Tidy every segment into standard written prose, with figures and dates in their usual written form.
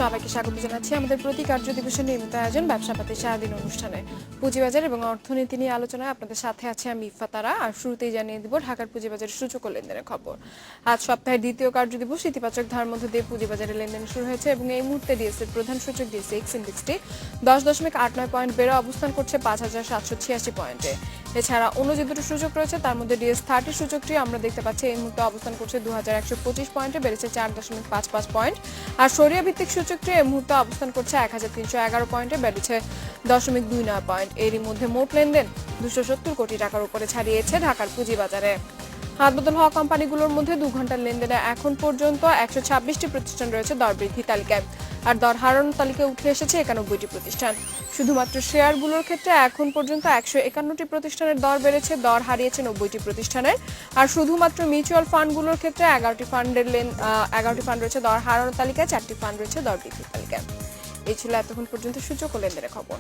সবাইকে স্বাগত জানাচ্ছি আমাদের প্রতি কার্য দিবসের নিয়মিত আয়োজন ব্যবসাপাতি সারাদিন অনুষ্ঠানে পুঁজিবাজার এবং অর্থনীতি নিয়ে আলোচনায় আপনাদের সাথে আছে আমি ইফাতারা। আর শুরুতেই জানিয়ে দিব ঢাকার পুঁজিবাজারের সূচক ও লেনদেনের খবর। আজ সপ্তাহের দ্বিতীয় কার্য দিবস ইতিবাচক ধারার মধ্যে দিয়ে পুঁজিবাজারে লেনদেন শুরু হয়েছে এবং এই মুহূর্তে ডিএসসির প্রধান সূচক ডিএসসি ইন্ডেক্সটি 10.89 পয়েন্ট বেড়ে অবস্থান করছে 5,786 পয়েন্টে। এছাড়া অন্য যে দুটো সূচক রয়েছে তার মধ্যে ডিএস30 সূচকটি আমরা দেখতে পাচ্ছি এই মুহূর্তে অবস্থান করছে 2125 পয়েন্টে, বেড়েছে 4.55 পয়েন্ট। আর সরিয়া ভিত্তিক সূচকটি এই মুহূর্তে অবস্থান করছে 1311 পয়েন্টে, বেড়েছে 0.29 পয়েন্ট। এরই মধ্যে মোট লেনদেন 270 কোটি টাকার উপরে ছাড়িয়েছে ঢাকার পুঁজিবাজারে। হাতবদল হওয়া কোম্পানিগুলোর মধ্যে 2 ঘন্টার লেনদেনে এখন পর্যন্ত 126টি প্রতিষ্ঠান রয়েছে দর বৃদ্ধি তালিকায়, আর দর হারানো তালিকায় উঠে এসেছে 91টি প্রতিষ্ঠান। শুধুমাত্র শেয়ারগুলোর ক্ষেত্রে এখন পর্যন্ত 151টি প্রতিষ্ঠানের দর বেড়েছে, দর হারিয়েছে 90টি প্রতিষ্ঠানের। আর শুধুমাত্র মিউচুয়াল ফান্ডগুলোর ক্ষেত্রে 11টি ফান্ড রয়েছে দর হারানো তালিকায়, 4টি ফান্ড রয়েছে দর বৃদ্ধি তালিকায়। এই ছিল এতক্ষণ পর্যন্ত সূচক ও লেনদেনের খবর।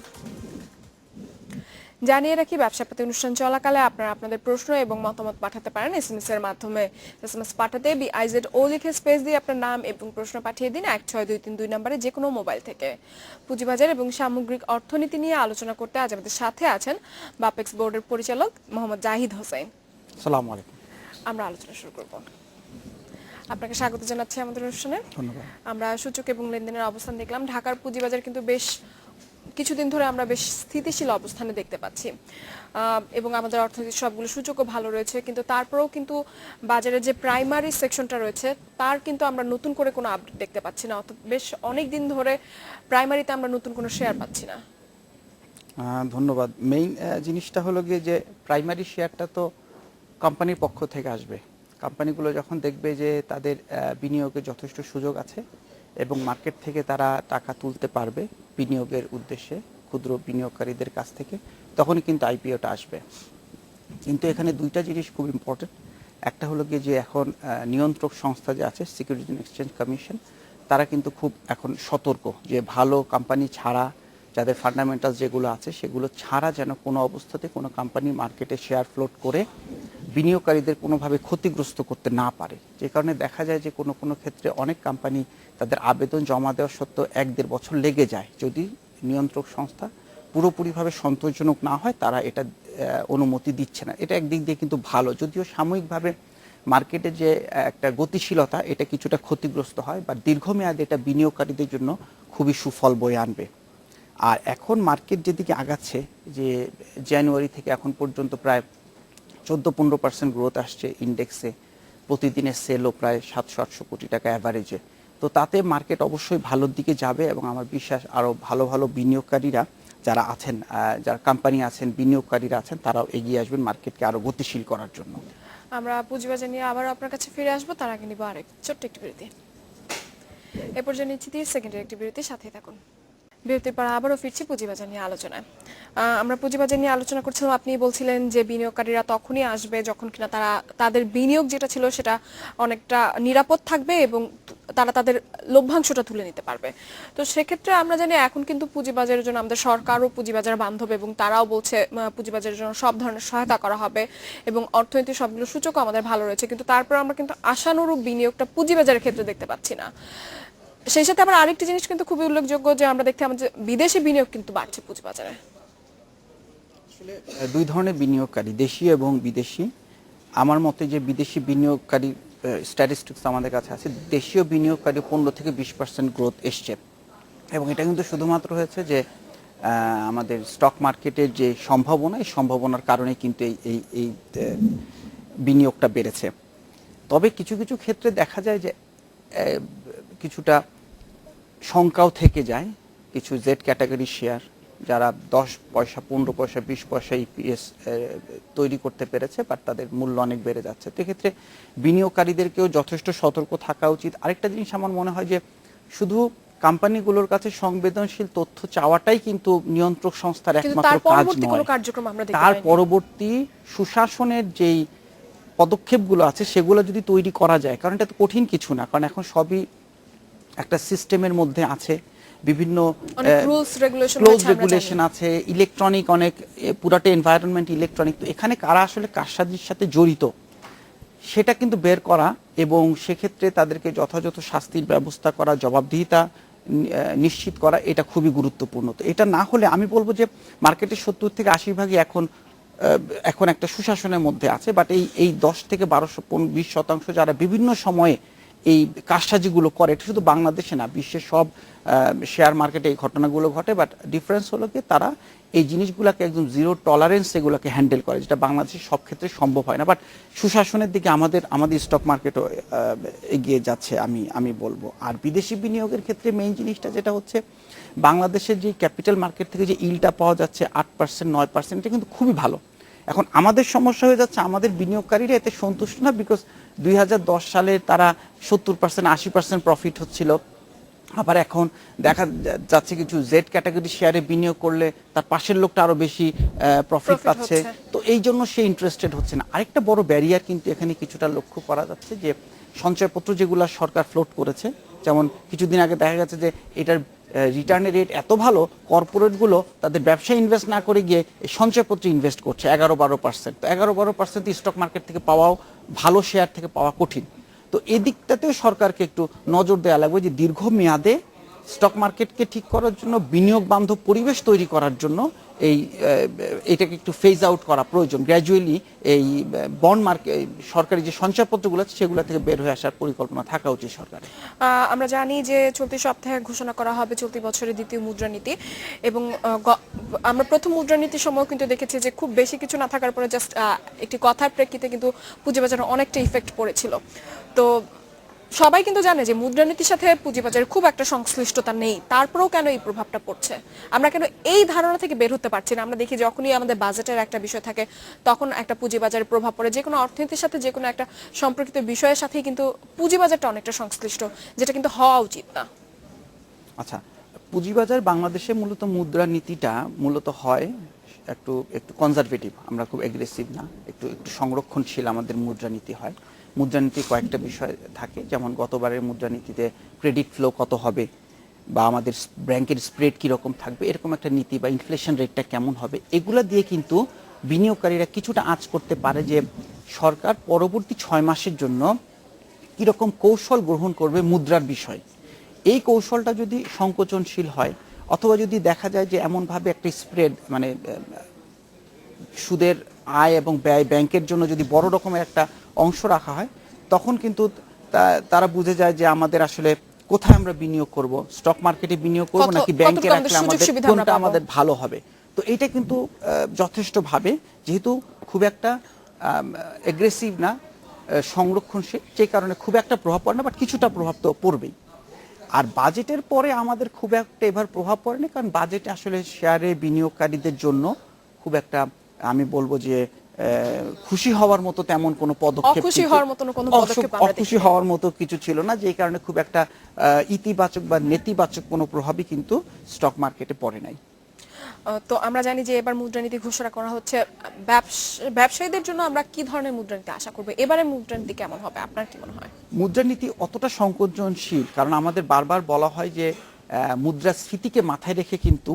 জানিয়ে রাখি, ব্যবসাপাতি অনুষ্ঠান চলাকালে আপনারা আপনাদের প্রশ্ন এবং মতামত পাঠাতে পারেন এসএমএস এর মাধ্যমে। এসএমএস পাঠাতে BIZO লিখে স্পেস দিয়ে আপনার নাম এবং প্রশ্ন পাঠিয়ে দিন 16232 নম্বরে যে কোনো মোবাইল থেকে। পুঁজিবাজার এবং সামগ্রিক অর্থনীতি নিয়ে আলোচনা করতে আজ আমাদের সাথে আছেন বাপেক্স বোর্ডের পরিচালক মোহাম্মদ জাহিদ হোসেন। আসসালামু আলাইকুম। আমরা আলোচনা শুরু করব। আপনাকে স্বাগত জানাচ্ছি আমাদের অনুষ্ঠানে। ধন্যবাদ। আমরা সূচক এবং লেনদেনের অবস্থান দেখলাম। ঢাকার পুঁজিবাজার কিন্তু বেশ কিছুদিন ধরে আমরা বেশ স্থিতিশীল অবস্থানে দেখতে পাচ্ছি এবং আমাদের অর্থনীতির সবগুলো সূচকও ভালো রয়েছে, কিন্তু তারপরেও কিন্তু বাজারের যে প্রাইমারি সেকশনটা রয়েছে তার কিন্তু আমরা নতুন করে কোনো আপডেট দেখতে পাচ্ছি না। অর্থাৎ বেশ অনেক দিন ধরে প্রাইমারিতে আমরা নতুন কোনো শেয়ার পাচ্ছি না। ধন্যবাদ। মেইন জিনিসটা হলো গিয়ে যে প্রাইমারি শেয়ারটা তো কোম্পানির পক্ষ থেকে আসবে। কোম্পানিগুলো যখন দেখবে যে তাদের বিনিয়োগের যথেষ্ট সুযোগ আছে এবং মার্কেট থেকে তারা টাকা তুলতে পারবে বিনিয়োগের উদ্দেশ্যে ক্ষুদ্র বিনিয়োগকারীদের কাছ থেকে, তখনই কিন্তু আইপিওটা আসবে। কিন্তু এখানে দুইটা জিনিস খুব ইম্পর্টেন্ট। একটা হলো গিয়ে যে এখন নিয়ন্ত্রক সংস্থা যে আছে সিকিউরিটিজ অ্যান্ড এক্সচেঞ্জ কমিশন, তারা কিন্তু খুব এখন সতর্ক যে ভালো কোম্পানি ছাড়া, যাদের ফান্ডামেন্টালস যেগুলো আছে সেগুলো ছাড়া যেন কোনো অবস্থাতে কোনো কোম্পানি মার্কেটে শেয়ার ফ্লোট করে বিনিয়োগকারীদের কোনোভাবে ক্ষতিগ্রস্ত করতে না পারে। যে কারণে দেখা যায় যে কোনো কোনো ক্ষেত্রে অনেক কোম্পানি তাদের আবেদন জমা দেওয়া সত্ত্বেও 1-1.5 বছর লেগে যায়। যদি নিয়ন্ত্রক সংস্থা পুরোপুরিভাবে সন্তোষজনক না হয়, তারা এটা অনুমতি দিচ্ছে না। এটা একদিক দিয়ে কিন্তু ভালো, যদিও সাময়িকভাবে মার্কেটে যে একটা গতিশীলতা এটা কিছুটা ক্ষতিগ্রস্ত হয়, বা দীর্ঘমেয়াদে এটা বিনিয়োগকারীদের জন্য খুবই সুফল বয়ে আনবে। আর এখন মার্কেট যেদিকে আগাচ্ছে, যে জানুয়ারি থেকে এখন পর্যন্ত প্রায় 14-15% গ্রোথ আসছে ইন্ডেক্সে, প্রতিদিনের সেলও প্রায় 700-800 কোটি টাকা অ্যাভারেজে। তো তাতে মার্কেট অবশ্যই ভালোর দিকে যাবে এবং আমার বিশ্বাস আরও ভালো ভালো বিনিয়োগকারীরা যারা আছেন, যারা কোম্পানি আছেন, বিনিয়োগকারীরা আছেন, তারাও এগিয়ে আসবেন মার্কেটকে আরও গতিশীল করার জন্য। আমরা পুঁজিবাজার নিয়ে আবার আপনার কাছে ফিরে আসবো, তার আগে নিব আরেক ছোট্ট একটি বিরতি। এ পর্যন্ত নিচ্ছি 30 সেকেন্ডের একটি বিরতি, সাথে থাকুন। বিরতির পর আবারও ফিরছি পুঁজিবাজার নিয়ে আলোচনায়। আমরা পুঁজিবাজার নিয়ে আলোচনা করছিলাম। আপনি বলছিলেন যে বিনিয়োগকারীরা তখনই আসবে যখন কিনা তারা তাদের বিনিয়োগ যেটা ছিল সেটা অনেকটা নিরাপদ থাকবে এবং তারা তাদের লভ্যাংশটা তুলে নিতে পারবে। তো সেক্ষেত্রে আমরা জানি এখন কিন্তু পুঁজিবাজারের জন্য আমাদের সরকারও পুঁজিবাজার বান্ধব এবং তারাও বলছে পুঁজিবাজারের জন্য সব ধরনের সহায়তা করা হবে এবং অর্থনীতির সবগুলো সূচকও আমাদের ভালো রয়েছে, কিন্তু তারপর আমরা কিন্তু আশানুরূপ বিনিয়োগটা পুঁজিবাজারের ক্ষেত্রে দেখতে পাচ্ছি না। সেই সাথে আবার আরেকটি জিনিস কিন্তু খুবই উল্লেখযোগ্য যে আমরা দেখতে আমাদের বিদেশি বিনিয়োগ কিন্তু বাড়ছে পুঁজিবাজারে। আসলে দুই ধরনের বিনিয়োগকারী, দেশীয় এবং বিদেশি। আমার মতে যে বিদেশি বিনিয়োগকারী স্ট্যাটিস্টিক্স আমাদের কাছে আছে, দেশীয় বিনিয়োগকারী 15-20% গ্রোথ এসছে এবং এটা কিন্তু শুধুমাত্র হয়েছে যে আমাদের স্টক মার্কেটের যে সম্ভাবনা, এই সম্ভাবনার কারণে কিন্তু এই বিনিয়োগটা বেড়েছে। তবে কিছু কিছু ক্ষেত্রে দেখা যায় যে কিছুটা শঙ্কাও থেকে যায়। কিছু জেড ক্যাটাগরি শেয়ার যারা 10 পয়সা, 15 পয়সা, 20 পয়সা ইপিএস তৈরি করতে পেরেছে, বাট তাদের মূল্য অনেক বেড়ে যাচ্ছে। তো এক্ষেত্রে বিনিয়োগকারীদেরকেও যথেষ্ট সতর্ক থাকা উচিত। আরেকটা জিনিস আমার মনে হয় যে শুধু কোম্পানিগুলোর কাছে সংবেদনশীল তথ্য চাওয়াটাই কিন্তু নিয়ন্ত্রক সংস্থার একমাত্র কাজ নয়। তার পরবর্তী সুশাসনের যেই পদক্ষেপগুলো আছে সেগুলো যদি তৈরি করা যায়, কারণ এটা তো কঠিন কিছু না, কারণ এখন সবই একটা সিস্টেমের মধ্যে আছে, বিভিন্ন রুলস রেগুলেশন আছে, ইলেকট্রনিক অনেক, পুরাটা এনভায়রনমেন্ট ইলেকট্রনিক। তো এখানে কারা আসলে কারসাজির সাথে জড়িত সেটা কিন্তু বের করা এবং সেক্ষেত্রে তাদেরকে যথাযথ শাস্তির ব্যবস্থা করা, জবাবদিহিতা নিশ্চিত করা এটা খুবই গুরুত্বপূর্ণ। তো এটা না হলে আমি বলবো যে মার্কেটের 70 থেকে 80 ভাগই এখন একটা সুশাসনের মধ্যে আছে, বাট এই 10 থেকে 12 20% যারা বিভিন্ন সময়ে এই কারসাজিগুলো করে, এটা শুধু বাংলাদেশে না, বিশ্বের সব শেয়ার মার্কেটে এই ঘটনাগুলো ঘটে। বাট ডিফারেন্স হলো কি তারা এই জিনিসগুলোকে একদম জিরো টলারেন্স এগুলোকে হ্যান্ডেল করে, যেটা বাংলাদেশে সব ক্ষেত্রে সম্ভব হয় না। বাট সুশাসনের দিকে আমাদের স্টক মার্কেটও এগিয়ে যাচ্ছে আমি বলবো। আর বিদেশি বিনিয়োগের ক্ষেত্রে মেইন জিনিসটা যেটা হচ্ছে, বাংলাদেশের যে ক্যাপিটাল মার্কেট থেকে যে ইলটা পাওয়া যাচ্ছে 8% 9%, এটা কিন্তু খুবই ভালো। এখন আমাদের সমস্যা হয়ে যাচ্ছে, আমাদের বিনিয়োগকারীরা এতে সন্তুষ্ট না, বিকজ 2010 সালে তারা 70% 80% প্রফিট হচ্ছিল। আবার এখন দেখা যাচ্ছে কিছু জেড ক্যাটাগরি শেয়ারে বিনিয়োগ করলে তার পাশের লোকটা আরো বেশি প্রফিট পাচ্ছে, তো এই জন্য সে ইন্টারেস্টেড হচ্ছে না। আরেকটা বড় ব্যারিয়ার কিন্তু এখানে কিছুটা লক্ষ্য করা যাচ্ছে, যে সঞ্চয়পত্র যেগুলো সরকার ফ্লোট করেছে, যেমন কিছুদিন আগে দেখা গেছে যে এটার রিটার্নের রেট এত ভালো, কর্পোরেটগুলো তাদের ব্যবসায় ইনভেস্ট না করে গিয়ে সঞ্চয়পত্রে ইনভেস্ট করছে 11-12%। তো 11-12% স্টক মার্কেট থেকে পাওয়াও, ভালো শেয়ার থেকে পাওয়া কঠিন। তো এদিকটাতেও সরকারকে একটু নজর দেওয়া লাগবে, যে দীর্ঘমেয়াদে স্টক মার্কেটকে ঠিক করার জন্য, বিনিয়োগ বান্ধব পরিবেশ তৈরি করার জন্য এটাকে একটু ফেজ আউট করা প্রয়োজন। গ্র্যাজুয়ালি এই বন্ড মার্কেট, সরকারি যে সঞ্চয়পত্রগুলো আছে সেগুলো থেকে বের হয়ে আসার পরিকল্পনা থাকা উচিত সরকারের। আমরা জানি যে চলতি সপ্তাহে ঘোষণা করা হবে চলতি বছরের দ্বিতীয় মুদ্রানীতি, এবং আমরা প্রথম মুদ্রানীতির সময় কিন্তু দেখেছি যে খুব বেশি কিছু না থাকার পরে জাস্ট একটি কথার প্রেক্ষিতে কিন্তু পুঁজিবাজারে অনেকটা ইফেক্ট পড়েছিল। তো সবাই কিন্তু জানে যে মুদ্রানীতির সাথে পুঁজিবাজারের খুব একটা সংশ্লিষ্টতা নেই, তারপরেও কেন এই প্রভাবটা পড়ছে, আমরা কেন এই ধারণা থেকে বের হতে পারছি না? আমরা দেখি যখনই আমাদের বাজেটের একটা বিষয় থাকে তখন একটা পুঁজিবাজারের প্রভাব পড়ে। যে কোনো অর্থনীতির সাথে, যে কোনো একটা সম্পর্কিত বিষয়ের সাথেই কিন্তু পুঁজিবাজারটা অনেকটা সংশ্লিষ্ট, যেটা কিন্তু হওয়া উচিত না। আচ্ছা, পুঁজিবাজার বাংলাদেশে মূলত মুদ্রানীতিটা মূলত হয় একটু কনজারভেটিভ, আমরা খুব এগ্রেসিভ না, একটু সংরক্ষণশীল আমাদের মুদ্রানীতি হয়। মুদ্রানীতি কয়েকটা বিষয় থাকে, যেমন গতবারের মুদ্রানীতিতে ক্রেডিট ফ্লো কত হবে, বা আমাদের ব্যাংকের স্প্রেড কীরকম থাকবে, এরকম একটা নীতি, বা ইনফ্লেশন রেটটা কেমন হবে, এগুলো দিয়ে কিন্তু বিনিয়োগকারীরা কিছুটা আঁচ করতে পারে যে সরকার পরবর্তী 6 মাসের জন্য কীরকম কৌশল গ্রহণ করবে মুদ্রার বিষয়। এই কৌশলটা যদি সংকোচনশীল হয়, অথবা যদি দেখা যায় যে এমনভাবে একটা স্প্রেড, মানে সুদের আয় এবং ব্যয় ব্যাংকের জন্য যদি বড় রকমের একটা অংশ রাখা হয়, তখন কিন্তু তারা বুঝে যায় যে আমাদের আসলে কোথায় আমরা বিনিয়োগ করব, স্টক মার্কেটে বিনিয়োগ করব নাকি ব্যাংকে রাখলে কোনটা আমাদের ভালো হবে। তো এটা কিন্তু যথেষ্টভাবে, যেহেতু খুব একটা এগ্রেসিভ না, সংরক্ষণশীল, যে কারণে খুব একটা প্রভাব পড়ে না, বাট কিছুটা প্রভাব তো পড়বেই। আর বাজেটের পরে আমাদের খুব একটা এবার প্রভাব পড়েনি, কারণ বাজেটে আসলে শেয়ারে বিনিয়োগকারীদের জন্য খুব একটা, আমি বলবো যে খুশি হওয়ার মতো তেমন কোনো পদক্ষেপ, অখুশি হওয়ার মতো কিছু ছিল না, যে কারণে খুব একটা ইতিবাচক বা নেতিবাচক কোনো প্রভাবই কিন্তু স্টক মার্কেটে পড়ে নাই। তো আমরা জানি যে এবার মুদ্রানীতি ঘোষণা করা হচ্ছে, ব্যবসায়ীদের জন্য আমরা কি ধরনের মুদ্রানীতি আশা করব? এবারে মুদ্রানীতি কেমন হবে, আপনার কি মনে হয়? মুদ্রানীতি অতটা সংকোচনশীল, কারণ আমাদের বারবার বলা হয় যে মুদ্রাস্ফীতিকে মাথায় রেখে কিন্তু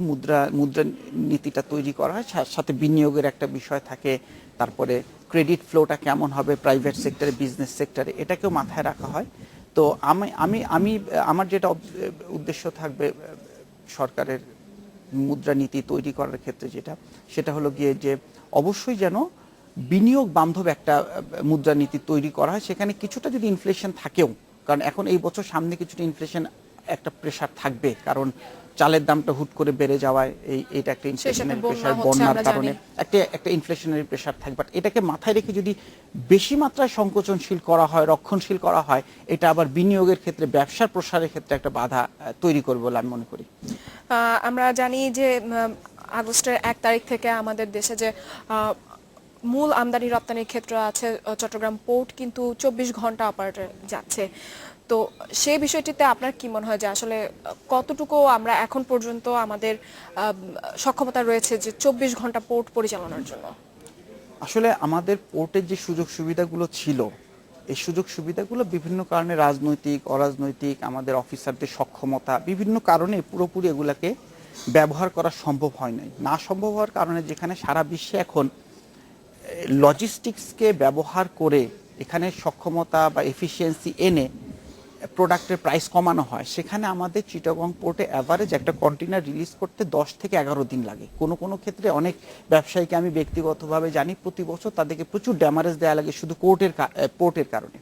মুদ্রানীতিটা তৈরি করা হয়, সাথে বিনিয়োগের একটা বিষয় থাকে, তারপরে ক্রেডিট ফ্লোটা কেমন হবে প্রাইভেট সেক্টরে, বিজনেস সেক্টরে, এটাকেও মাথায় রাখা হয়। তো আমার যেটা উদ্দেশ্য থাকবে সরকারের মুদ্রানীতি তৈরি করার ক্ষেত্রে, সেটা হলো গিয়ে যে অবশ্যই যেন বিনিয়োগ বান্ধব একটা মুদ্রানীতি তৈরি করা হয়। সেখানে কিছুটা যদি ইনফ্লেশন থাকেও, কারণ এখন এই বছর সামনে কিছুটা ইনফ্লেশন একটা প্রেশার থাকবে, কারণ চালের দামটা হুট করে বেড়ে যাওয়ায় এটা একটা ইনফ্লেশনারি প্রেশার, বন্যার কারণে একটা ইনফ্লেশনারি প্রেশার থাকবে। বাট এটাকে মাথায় রেখে যদি বেশি মাত্রায় সংকোচনশীল করা হয়, রক্ষণশীল করা হয়, এটা আবার বিনিয়োগের ক্ষেত্রে, ব্যবসার প্রসারের ক্ষেত্রে একটা বাধা তৈরি করবে বলে আমি মনে করি। আমরা জানি যে আগস্টের 1 তারিখ থেকে আমাদের দেশে যে মূল আমদানি রপ্তানির ক্ষেত্র আছে, চট্টগ্রাম পোর্ট কিন্তু 24 ঘন্টা অপারেটর যাচ্ছে। তো সেই বিষয়টিতে আপনার কি মনে হয় যে আসলে কতটুকু আমরা এখন পর্যন্ত আমাদের সক্ষমতা রয়েছে যে 24 ঘন্টা পোর্ট পরিচালনার জন্য? আসলে আমাদের পোর্টের যে সুযোগ সুবিধাগুলো ছিল, এই সুযোগ সুবিধাগুলো বিভিন্ন কারণে, রাজনৈতিক, অরাজনৈতিক, আমাদের অফিসারদের সক্ষমতা, বিভিন্ন কারণে পুরোপুরি এগুলাকে ব্যবহার করা সম্ভব হয় নাই। না সম্ভব হওয়ার কারণে যেখানে সারা বিশ্বে এখন লজিস্টিক্সকে ব্যবহার করে এখানে সক্ষমতা বা এফিসিয়েন্সি এনে প্রোডাক্টের প্রাইস কমানো হয়, সেখানে আমাদের চিটাগং পোর্টে অ্যাভারেজ একটা কন্টেইনার রিলিজ করতে 10 থেকে 11 দিন লাগে। কোনো কোনো ক্ষেত্রে অনেক ব্যবসায়ীকে আমি ব্যক্তিগতভাবে জানি প্রতি বছর তাদেরকে প্রচুর ড্যামারেজ দেওয়া লাগে শুধু পোর্টের কারণে।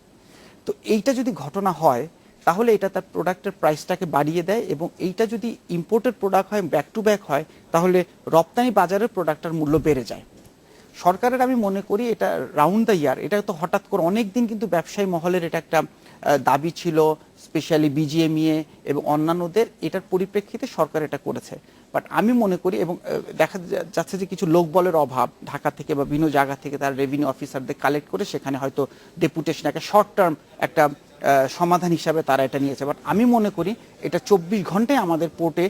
তো এইটা যদি ঘটনা হয় তাহলে এটা তার প্রোডাক্টের প্রাইসটাকে বাড়িয়ে দেয়, এবং এইটা যদি ইম্পোর্টেড প্রোডাক্ট হয়, ব্যাক টু ব্যাক হয়, তাহলে রপ্তানি বাজারের প্রোডাক্টের মূল্য বেড়ে যায়। সরকারের আমি মনে করি এটা রাউন্ড দ্য ইয়ার, এটা তো হঠাৎ করে অনেক দিন কিন্তু ব্যবসায়ী মহলের এটা একটা দাবি ছিল, স্পেশালি বিজিএমইএ এবং অন্যান্যদের, এটার পরিপ্রেক্ষিতে সরকার এটা করেছে। বাট আমি মনে করি, এবং দেখা যাচ্ছে যে কিছু লোকবলের অভাব, ঢাকা থেকে বা বিভিন্ন জায়গা থেকে তার রেভিনিউ অফিসারদের কালেক্ট করে সেখানে হয়তো ডেপুটেশন একটা শর্ট টার্ম একটা সমাধান হিসাবে তারা এটা নিয়েছে। বাট আমি মনে করি এটা 24 ঘন্টায় আমাদের পোর্টে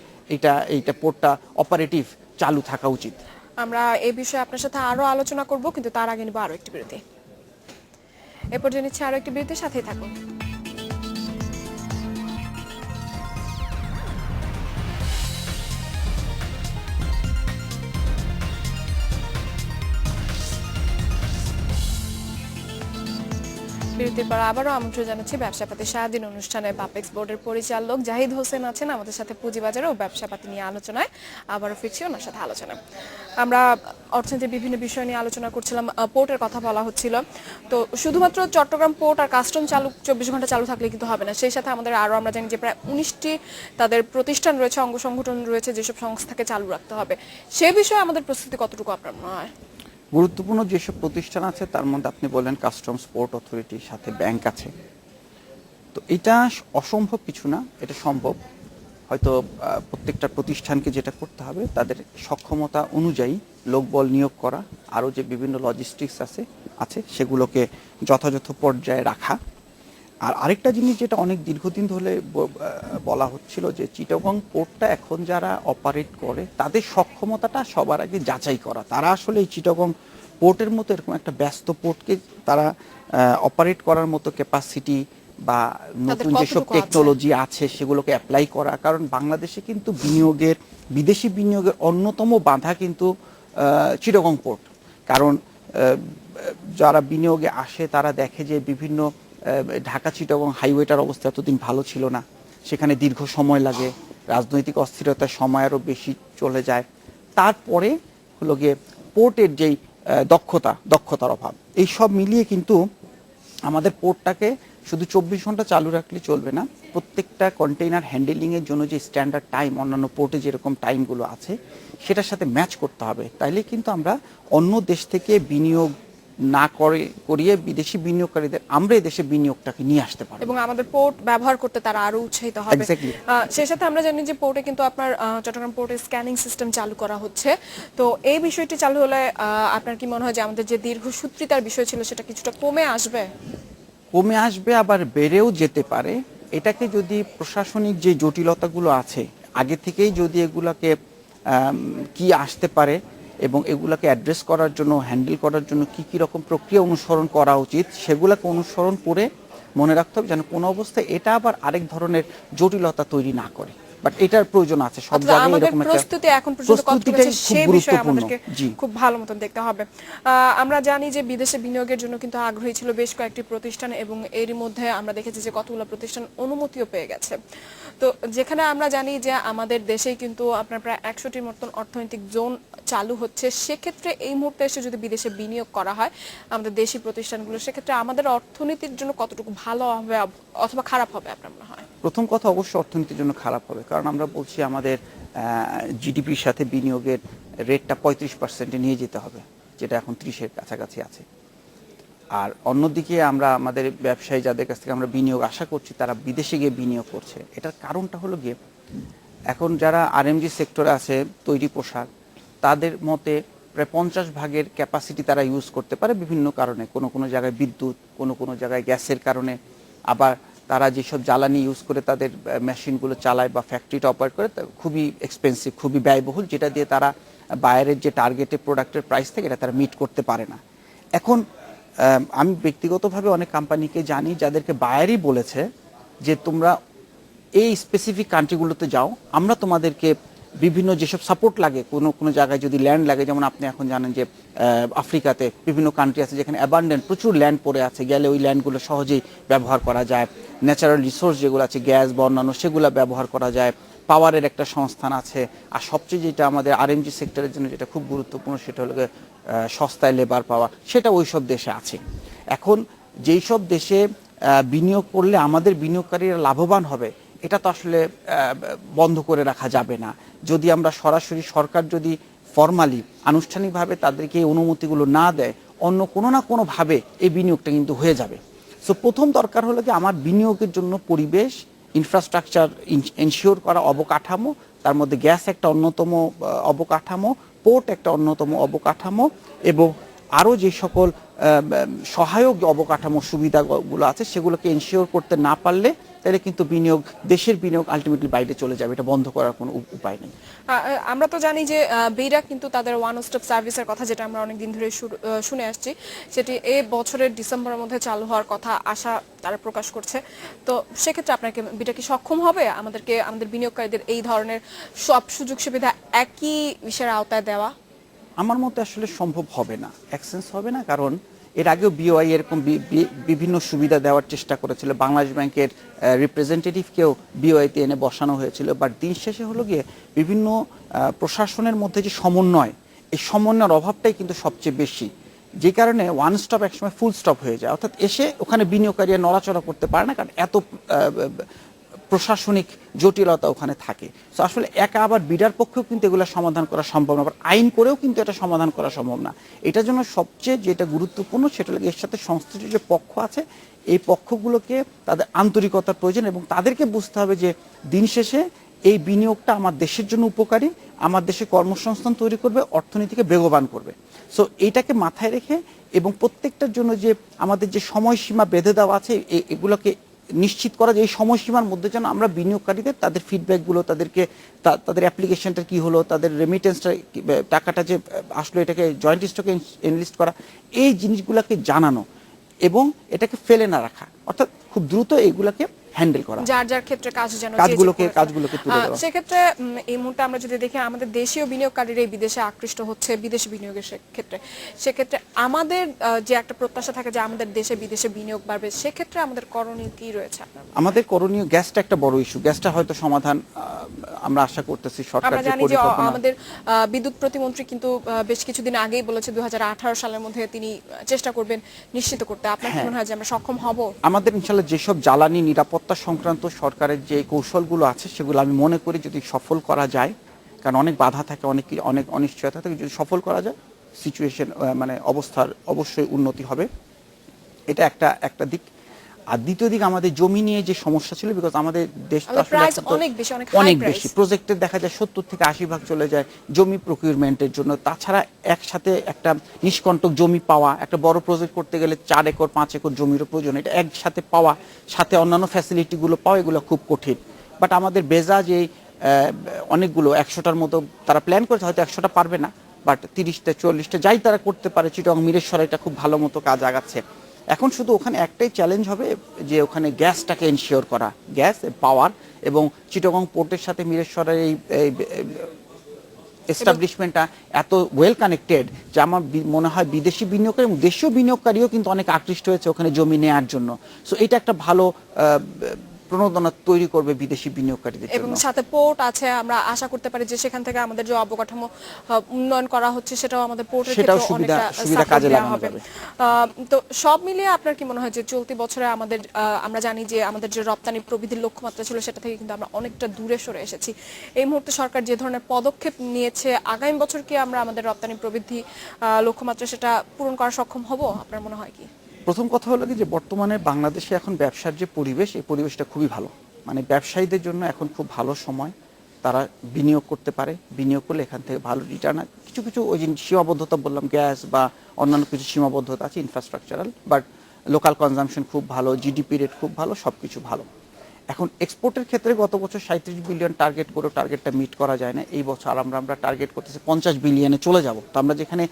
এইটা পোর্টটা অপারেটিভ চালু থাকা উচিত। আমরা এই বিষয়ে আপনার সাথে আরো আলোচনা করব, কিন্তু তার আগে নিব আরো একটি বিরতি। এ পর্যন্ত নিচ্ছে আরো একটি বিরতির সাথেই থাকুন। বিরতির পর আবারও আমন্ত্রণ জানাচ্ছি ব্যবসাপাতি সারাদিন অনুষ্ঠানে বাপেক্স বোর্ডের পরিচালক জাহিদ হোসেন আছেন আমাদের সাথে পুঁজিবাজার ও ব্যবসাপাতি নিয়ে আলোচনায়। আবারও ফিরছি ওনার সাথে আলোচনায়। আমরা অর্থনীতির বিভিন্ন বিষয় নিয়ে আলোচনা করছিলাম, পোর্টের কথা বলা হচ্ছিল। তো শুধুমাত্র চট্টগ্রাম পোর্ট আর কাস্টম চালু 24 ঘন্টা চালু থাকলে কিন্তু হবে না, সেই সাথে আমাদের আরও আমরা জানি যে প্রায় 19টি তাদের প্রতিষ্ঠান রয়েছে, অঙ্গ সংগঠন রয়েছে, যেসব সংস্থাকে চালু রাখতে হবে। সে বিষয়ে আমাদের প্রস্তুতি কতটুকু আপনার মনে হয়? গুরুত্বপূর্ণ যেসব প্রতিষ্ঠান আছে তার মধ্যে আপনি বললেন কাস্টমস পোর্ট অথরিটির সাথে ব্যাংক আছে। তো এটা অসম্ভব কিছু না, এটা সম্ভব। হয়তো প্রত্যেকটা প্রতিষ্ঠানকে যেটা করতে হবে তাদের সক্ষমতা অনুযায়ী লোকবল নিয়োগ করা, আরও যে বিভিন্ন লজিস্টিক্স আছে সেগুলোকে যথাযথ পর্যায়ে রাখা। আর আরেকটা জিনিস যেটা অনেক দীর্ঘদিন ধরে বলা হচ্ছিল যে চিটাগং পোর্টটা এখন যারা অপারেট করে তাদের সক্ষমতাটা সবার আগে যাচাই করা। তারা আসলে এই চিটাগং পোর্টের মতো এরকম একটা ব্যস্ত পোর্টকে তারা অপারেট করার মতো ক্যাপাসিটি বা নতুন যেসব টেকনোলজি আছে সেগুলোকে অ্যাপ্লাই করা। কারণ বাংলাদেশে কিন্তু বিদেশি বিনিয়োগের অন্যতম বাধা কিন্তু চিটাগং পোর্ট। কারণ যারা বিনিয়োগে আসে তারা দেখে যে বিভিন্ন ঢাকা চিটাগং হাইওয়েটার অবস্থা এতদিন ভালো ছিল না, সেখানে দীর্ঘ সময় লাগে, রাজনৈতিক অস্থিরতার সময় আরও বেশি চলে যায়। তারপরে হলো গিয়ে পোর্টের যেই দক্ষতার অভাব, এই সব মিলিয়ে কিন্তু আমাদের পোর্টটাকে শুধু 24 ঘন্টা চালু রাখলে চলবে না। প্রত্যেকটা কন্টেইনার হ্যান্ডেলিংয়ের জন্য যে স্ট্যান্ডার্ড টাইম, অন্যান্য পোর্টে যেরকম টাইমগুলো আছে সেটার সাথে ম্যাচ করতে হবে। তাইলে কিন্তু আমরা অন্য দেশ থেকে বিনিয়োগ না করিয়ে বিদেশি বিনিয়োগকারীদের আমরা এই দেশে বিনিয়োগটাকে নিয়ে আসতে পারবো এবং আমাদের পোর্ট ব্যবহার করতে তারা আরো উৎসাহিত হবে। সেই সাথে আমরা জানি যে পোর্টে কিন্তু আপনার চট্টগ্রাম পোর্টে স্ক্যানিং সিস্টেম চালু করা হচ্ছে। তো এই বিষয়টি চালু হলে আপনার কি মনে হয় যে আমাদের যে দীর্ঘসূত্রিতার বিষয় ছিল সেটা কিছুটা কমে আসবে, আবার বেড়েও যেতে পারে। এটাকে যদি প্রশাসনিক যে জটিলতাগুলো আছে আগে থেকেই যদি এগুলাকে কি আসতে পারে এবং এগুলাকে অ্যাড্রেস করার জন্য, হ্যান্ডেল করার জন্য কি রকম প্রক্রিয়া অনুসরণ করা উচিত সেগুলোকে অনুসরণ করে মনে রাখতে হবে যেন কোনো অবস্থায় এটা আবার আরেক ধরনের জটিলতা তৈরি না করে। বাট এটার প্রয়োজন আছে সব জায়গায় এরকম একটা প্রস্তুতি এখন পর্যন্ত কতটুকু আছে সেই বিষয়ে আমাদেরকে খুব ভালো মতন দেখতে হবে। আমরা জানি যে বিদেশে বিনিয়োগের জন্য কিন্তু আগ্রহী ছিল বেশ কয়েকটি প্রতিষ্ঠান, এবং এরই মধ্যে আমরা দেখেছি যে কতগুলো প্রতিষ্ঠান অনুমতিও পেয়ে গেছে। তো যেখানে আমরা জানি যে আমাদের দেশেই কিন্তু আপনার প্রায় 100টির মতন অর্থনৈতিক জোন চালু হচ্ছে, সেক্ষেত্রে এই মুহূর্তে এসে যদি বিদেশে বিনিয়োগ করা হয় আমাদের দেশি প্রতিষ্ঠানগুলো, সেক্ষেত্রে আমাদের অর্থনীতির জন্য কতটুকু ভালো হবে অথবা খারাপ হবে আপনার মনে হয়? প্রথম কথা অবশ্যই অর্থনীতির জন্য খারাপ হবে, কারণ আমরা বলছি আমাদের জিডিপির সাথে বিনিয়োগের রেটটা 35% নিয়ে যেতে হবে, যেটা এখন 30-এর কাছাকাছি আছে। আর অন্যদিকে আমরা আমাদের ব্যবসায়ী যাদের কাছ থেকে আমরা বিনিয়োগ আশা করছি তারা বিদেশে গিয়ে বিনিয়োগ করছে। এটার কারণটা হলো গিয়ে এখন যারা আরএমজি সেক্টরে আছে, তৈরি পোশাক, তাদের মতে প্রায় 50 ভাগের ক্যাপাসিটি তারা ইউজ করতে পারে বিভিন্ন কারণে, কোনো জায়গায় বিদ্যুৎ, কোনো জায়গায় গ্যাসের কারণে, আবার তারা যেসব জ্বালানি ইউজ করে তাদের মেশিনগুলো চালায় বা ফ্যাক্টরিটা অপারেট করে খুবই এক্সপেন্সিভ, খুবই ব্যয়বহুল, যেটা দিয়ে তারা বায়ারের যে টার্গেটেড প্রোডাক্টের প্রাইস থেকে এটা তারা মিট করতে পারে না। এখন আমি ব্যক্তিগতভাবে অনেক কোম্পানিকে জানি যাদেরকে বায়ারই বলেছে যে তোমরা এই স্পেসিফিক কান্ট্রিগুলোতে যাও, আমরা তোমাদেরকে বিভিন্ন যেসব সাপোর্ট লাগে কোনো কোনো জায়গায় যদি ল্যান্ড লাগে, যেমন আপনি এখন জানেন যে আফ্রিকাতে বিভিন্ন কান্ট্রি আছে যেখানে অ্যাবান্ডেন্ট প্রচুর ল্যান্ড পড়ে আছে, গেলে ওই ল্যান্ডগুলো সহজেই ব্যবহার করা যায়। ন্যাচারাল রিসোর্স যেগুলো আছে গ্যাস বা অন্যান্য, সেগুলো ব্যবহার করা যায়। পাওয়ারের একটা সংস্থান আছে। আর সবচেয়ে যেটা আমাদের আরএমজি সেক্টরের জন্য যেটা খুব গুরুত্বপূর্ণ, সেটা হলো সস্তায় লেবার পাওয়া, সেটা ওই সব দেশে আছে। এখন যেই সব দেশে বিনিয়োগ করলে আমাদের বিনিয়োগকারীরা লাভবান হবে, এটা তো আসলে বন্ধ করে রাখা যাবে না। যদি আমরা সরাসরি সরকার যদি ফর্মালি আনুষ্ঠানিকভাবে তাদেরকে এই অনুমতিগুলো না দেয়, অন্য কোনো না কোনোভাবে এই বিনিয়োগটা কিন্তু হয়ে যাবে। সো প্রথম দরকার হলো কি আমার বিনিয়োগের জন্য পরিবেশ, ইনফ্রাস্ট্রাকচার এনশিওর করা, অবকাঠামো, তার মধ্যে গ্যাস একটা অন্যতম অবকাঠামো, পোর্ট একটা অন্যতম অবকাঠামো, এবং আরও যে সকল সহায়ক অবকাঠামো সুবিধাগুলো আছে সেগুলোকে এনশিওর করতে না পারলে তাহলে কিন্তু বিনিয়োগ, দেশের বিনিয়োগ আলটিমেটলি বাইরে চলে যাবে। এটা বন্ধ করার কোনো উপায় নেই। আমরা তো জানি যে বেইরা কিন্তু তাদের ওয়ান স্টপ সার্ভিসের কথা, যেটা আমরা অনেক দিন ধরে শুনে আসছি, সেটি এই বছরের ডিসেম্বরের মধ্যে চালু হওয়ার কথা আশা তারা প্রকাশ করছে। তো সেক্ষেত্রে আপনাকে বিটা কি সক্ষম হবে আমাদেরকে, আমাদের বিনিয়োগকারীদের এই ধরনের সব সুযোগ সুবিধা একই বিষয়ের আওতায় দেওয়া? আমার মতে আসলে সম্ভব হবে না, অ্যাক্সেস হবে না। কারণ এর আগেও বিওআই এরকম বিভিন্ন সুবিধা দেওয়ার চেষ্টা করেছিল। বাংলাদেশ ব্যাংকের রিপ্রেজেন্টেটিভকেও বিওআইতে এনে বসানো হয়েছিল। বাট দিন শেষে হলো গিয়ে বিভিন্ন প্রশাসনের মধ্যে যে সমন্বয়, এই সমন্বয়ের অভাবটাই কিন্তু সবচেয়ে বেশি, যে কারণে ওয়ান স্টপ একসময় ফুল স্টপ হয়ে যায়। অর্থাৎ এসে ওখানে বিনিয়োগকারীরা নড়াচড়া করতে পারে না, কারণ এত প্রশাসনিক জটিলতা ওখানে থাকে। সো আসলে একা আবার বিডার পক্ষেও কিন্তু এগুলো সমাধান করা সম্ভব না, আবার আইন করেও কিন্তু এটা সমাধান করা সম্ভব না। এটার জন্য সবচেয়ে যেটা গুরুত্বপূর্ণ সেটা হলো এর সাথে সংশ্লিষ্ট যে পক্ষ আছে, এই পক্ষগুলোকে তাদের আন্তরিকতার প্রয়োজন, এবং তাদেরকে বুঝতে হবে যে দিন শেষে এই বিনিয়োগটা আমার দেশের জন্য উপকারী, আমার দেশে কর্মসংস্থান তৈরি করবে, অর্থনীতিকে বেগবান করবে। সো এইটাকে মাথায় রেখে এবং প্রত্যেকটার জন্য যে আমাদের যে সময়সীমা বেঁধে দেওয়া আছে, এগুলোকে নিশ্চিত করা যে এই সময়সীমার মধ্যে যেন আমরা বিনিয়োগকারীদের তাদের ফিডব্যাকগুলো, তাদেরকে তাদের অ্যাপ্লিকেশনটা কি হলো, তাদের রেমিটেন্সটা, টাকাটা যে আসলো, এটাকে জয়েন্ট স্টকে এনলিস্ট করা, এই জিনিসগুলোকে জানানো এবং এটাকে ফেলে না রাখা, অর্থাৎ খুব দ্রুত এইগুলোকে হ্যান্ডেল করা, যার যার ক্ষেত্রে কাজ যেন কাজগুলোকে তুলে দেওয়া। সেক্ষেত্রে এই মুহূর্তে আমরা যদি দেখি আমাদের দেশীয় বিনিয়োগকারীরা বিদেশে আকৃষ্ট হচ্ছে বিদেশি বিনিয়োগের ক্ষেত্রে, সেক্ষেত্রে আমাদের যে একটা প্রত্যাশা থাকে যে আমাদের দেশে বিদেশে বিনিয়োগ বাড়বে, সেক্ষেত্রে আমাদের করণীয় কি রয়েছে? আমাদের করণীয়, গ্যাসটা একটা বড় ইস্যু, গ্যাসটা হয়তো সমাধান আমরা আশা করতেছি সরকার। আমরা জানি যে আমাদের বিদ্যুৎ প্রতিমন্ত্রী কিন্তু বেশ কিছুদিন আগেই বলেছে 2018 সালের মধ্যে তিনি চেষ্টা করবেন নিশ্চিত করতে। আপনার কি মনে হয় যে আমরা সক্ষম হব? আমাদের ইনশাআল্লাহ যেসব জ্বালানি নিরাপত্তা সংক্রান্ত সরকারের যে কৌশলগুলো আছে সেগুলো আমি মনে করি যদি সফল করা যায়, কারণ অনেক বাধা থাকে, অনেক অনিশ্চয়তা থাকে, যদি সফল করা যায় সিচুয়েশন মানে অবস্থার অবশ্যই উন্নতি হবে। এটা একটা দিক। আর দ্বিতীয় দিক, আমাদের জমি নিয়ে যে সমস্যা ছিল, বিকজ আমাদের দেশ অনেক বেশি প্রজেক্টের দেখা যায় 70 থেকে 80% চলে যায় জমি প্রকিউরমেন্টের জন্য। তাছাড়া একসাথে একটা নিষ্কণ্টক জমি পাওয়া, একটা বড় প্রজেক্ট করতে গেলে 4 একর 5 একর জমিরও প্রয়োজন, এটা একসাথে পাওয়া, সাথে অন্যান্য ফ্যাসিলিটিগুলো পাওয়া, এগুলো খুব কঠিন। বাট আমাদের বেজা যে অনেকগুলো 100টার মতো তারা প্ল্যান করেছে, হয়তো 100টা পারবে না, বাট 30টা 40টা যাই তারা করতে পারে। চিটং মিরেশ্বর এটা খুব ভালো মতো কাজ আগাচ্ছে। এখন শুধু ওখানে একটাই চ্যালেঞ্জ হবে যে ওখানে গ্যাসটাকে এনশিওর করা, গ্যাস পাওয়ার, এবং চিটগং পোর্টের সাথে মিরেশ্বরের এই এস্টাবলিশমেন্টটা এত ওয়েল কানেক্টেড যে আমার মনে হয় বিদেশি বিনিয়োগকারী এবং দেশীয় বিনিয়োগকারীও কিন্তু অনেক আকৃষ্ট হয়েছে ওখানে জমি নেওয়ার জন্য। সো এটা একটা ভালো প্রণোদনা তৈরি করবে বিদেশি বিনিয়োগকারীদের জন্য। এবং সাথে পোর্ট আছে, আমরা আশা করতে পারি যে সেখান থেকে আমাদের যে অবকাঠামো উন্নয়ন করা হচ্ছে সেটাও আমাদের পোর্টের ক্ষেত্রে সুবিধা কাজে লাগানো যাবে। তো সব মিলিয়ে আপনার কি মনে হয় যে চলতি বছরে আমাদের, আমরা জানি যে আমাদের যে রপ্তানি প্রবৃদ্ধির লক্ষ্যমাত্রা ছিল সেটা থেকে কিন্তু আমরা অনেকটা দূরে সরে এসেছি। এই মুহূর্তে সরকার যে ধরনের পদক্ষেপ নিয়েছে, আগামী বছর কি আমরা আমাদের রপ্তানি প্রবৃদ্ধি লক্ষ্যমাত্রা সেটা পূরণ করা সক্ষম হব? আপনার মনে হয় কি? প্রথম কথা হলো কি যে বর্তমানে বাংলাদেশে এখন ব্যবসার যে পরিবেশ, এই পরিবেশটা খুবই ভালো। মানে ব্যবসায়ীদের জন্য এখন খুব ভালো সময়, তারা বিনিয়োগ করতে পারে, বিনিয়োগ করলে এখান থেকে ভালো রিটার্ন। কিছু কিছু ওই যে সীমাবদ্ধতা বললাম, গ্যাস বা অন্যান্য কিছু সীমাবদ্ধতা আছে ইনফ্রাস্ট্রাকচারাল, বাট লোকাল কনজামশন খুব ভালো, জিডিপি রেট খুব ভালো, সব কিছু ভালো। এখন এক্সপোর্টের ক্ষেত্রে গত বছর 37 বিলিয়ন টার্গেট করে টার্গেটটা মিট করা যায় না। এই বছর আমরা টার্গেট করতেছি 50 বিলিয়নে চলে যাব। তো আমরা যেখানে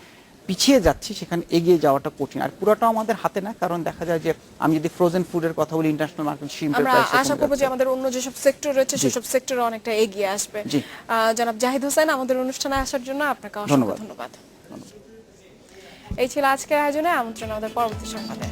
পিছিয়ে যাচ্ছি সেখানে এগিয়ে যাওয়াটা কঠিন। আর পুরোটা আমাদের হাতে না, কারণ দেখা যায় যে আমি যদি ফ্রোজেন ফুডের কথা বলি, ইন্টারন্যাশনাল মার্কেট শিম্পের আমরা প্রাইস আশা করবো যে আমাদের অন্য যেসব সেক্টর রয়েছে জি। সেসব সেক্টরে অনেকটা এগিয়ে আসবে। জি। জনাব জাহিদ হোসেন, আমাদের অনুষ্ঠানে আসার জন্য আপনাকে অসংখ্য ধন্যবাদ। ধন্যবাদ। এই ছিল আজকের আয়োজনে, আমন্ত্রণ আমাদের পরবর্তী সংবাদে।